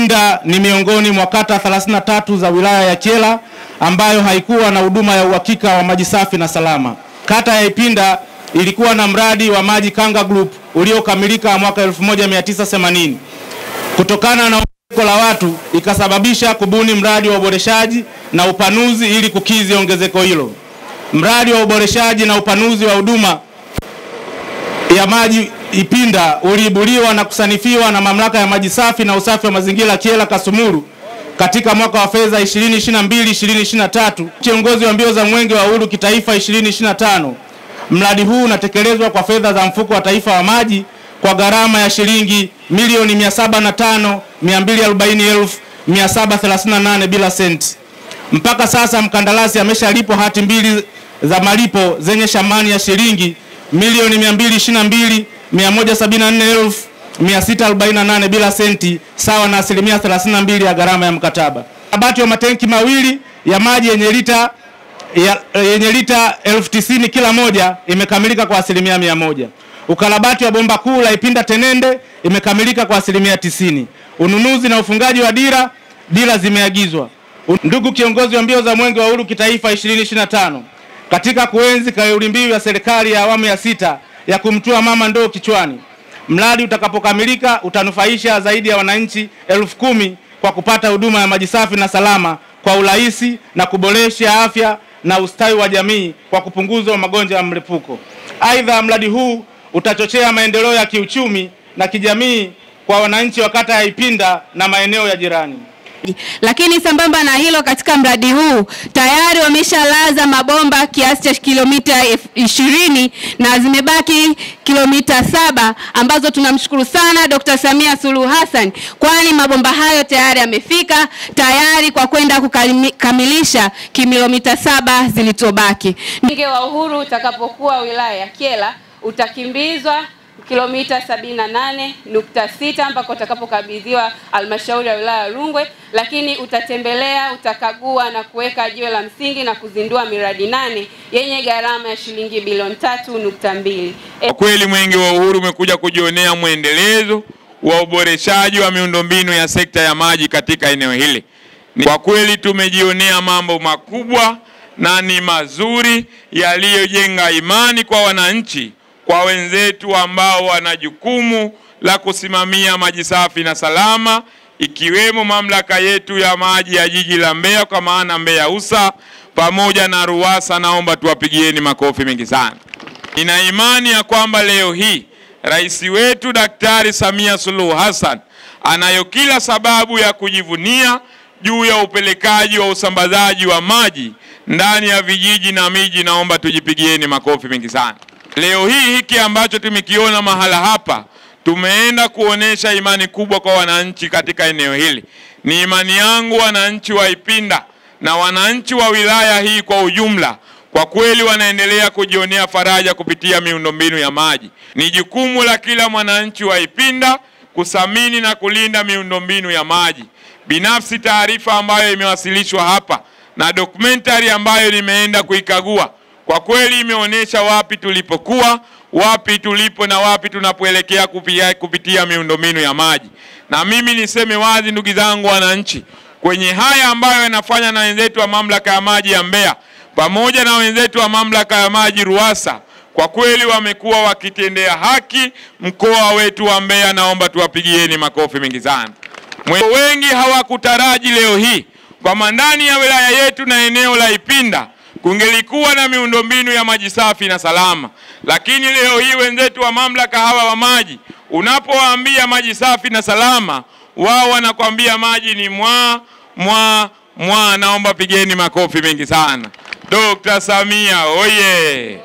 Ipinda ni miongoni mwa kata 33 za wilaya ya Kyela ambayo haikuwa na huduma ya uhakika wa maji safi na salama. Kata ya Ipinda ilikuwa na mradi wa maji Kanga Group uliokamilika mwaka 1980. Kutokana na ongezeko la watu ikasababisha kubuni mradi wa uboreshaji na upanuzi ili kukidhi ongezeko hilo. Mradi wa uboreshaji na upanuzi wa huduma ya maji Ipinda uliibuliwa na kusanifiwa na Mamlaka ya Maji Safi na Usafi wa Mazingira Kyela Kasumulu katika mwaka wa fedha 2022-2023, kiongozi wa mbio za Mwenge wa Uhuru kitaifa 2025. Mradi huu unatekelezwa kwa fedha za mfuko wa taifa wa maji kwa gharama ya shilingi milioni 705,240,738 bila senti. Mpaka sasa mkandarasi ameshalipwa hati mbili za malipo zenye thamani ya shilingi milioni 222,174,648 bila senti, sawa na 32% ya gharama ya mkataba. Ukarabati wa matenki mawili ya maji yenye lita 90,000 kila moja imekamilika kwa 100%. Ukarabati wa bomba kuu la Ipinda Tenende imekamilika kwa 90%. Ununuzi na ufungaji wa dira zimeagizwa. Ndugu kiongozi wa mbio za Mwenge wa Uhuru kitaifa 2025, katika kuenzi kauli mbiu ya serikali ya awamu ya 6 ya kumtua mama ndoo kichwani, mradi utakapokamilika utanufaisha zaidi ya wananchi 10,000 kwa kupata huduma ya maji safi na salama kwa urahisi na kuboresha afya na ustawi wa jamii kwa kupunguza magonjwa ya mlipuko. Aidha, mradi huu utachochea maendeleo ya kiuchumi na kijamii kwa wananchi wa kata ya Ipinda na maeneo ya jirani. Lakini sambamba na hilo, katika mradi huu tayari wameshalaza mabomba kiasi cha kilomita 20 na zimebaki kilomita 7 ambazo tunamshukuru sana Dr. Samia Suluhu Hassan, kwani mabomba hayo tayari yamefika tayari kwa kwenda kukamilisha kilomita 7 zilizobaki. Mwenge wa Uhuru utakapokuwa wilaya ya Kyela utakimbizwa kilomita 78.6 mpaka utakapokabidhiwa halmashauri ya wilaya ya Rungwe, lakini utakagua na kuweka jiwe la msingi na kuzindua miradi 8 yenye gharama ya shilingi bilioni 3.2. Kwa kweli Mwenge wa Uhuru umekuja kujionea mwendelezo wa uboreshaji wa miundombinu ya sekta ya maji katika eneo hili. Kwa kweli tumejionea mambo makubwa na ni mazuri yaliyojenga imani kwa wananchi, kwa wenzetu ambao wana jukumu la kusimamia maji safi na salama, ikiwemo mamlaka yetu ya maji ya jiji la Mbeya kwa maana Mbeya USA pamoja na RUWASA. Naomba tuwapigieni makofi mengi sana. Nina imani ya kwamba leo hii Rais wetu Daktari Samia Suluhu Hassan anayo kila sababu ya kujivunia juu ya upelekaji wa usambazaji wa maji ndani ya vijiji na miji. Naomba tujipigieni makofi mengi sana. Leo hii hiki ambacho tumekiona mahala hapa, tumeenda kuonesha imani kubwa kwa wananchi katika eneo hili. Ni imani yangu wananchi wa Ipinda na wananchi wa wilaya hii kwa ujumla, kwa kweli wanaendelea kujionea faraja kupitia miundombinu ya maji. Ni jukumu la kila mwananchi wa Ipinda kuthamini na kulinda miundombinu ya maji. Binafsi, taarifa ambayo imewasilishwa hapa na documentary ambayo nimeenda kuikagua, kwa kweli imeonyesha wapi tulipokuwa, wapi tulipo na wapi tunapoelekea kupitia miundombinu ya maji. Na mimi niseme wazi, ndugu zangu wananchi, kwenye haya ambayo yanafanya na wenzetu wa mamlaka ya maji ya Mbeya pamoja na wenzetu wa mamlaka ya maji RUWASA, kwa kweli wamekuwa wakitendea haki mkoa wetu wa Mbeya. Naomba tuwapigieni makofi mengi sana. Wengi hawakutaraji leo hii kwa ndani ya wilaya yetu na eneo la Ipinda kungelikuwa na miundombinu ya maji safi na salama. Lakini leo hii wenzetu wa mamlaka hawa wa maji, unapowaambia maji safi na salama, wao wanakuambia maji ni mwa. Naomba pigeni makofi mengi sana. Dr. Samia oye!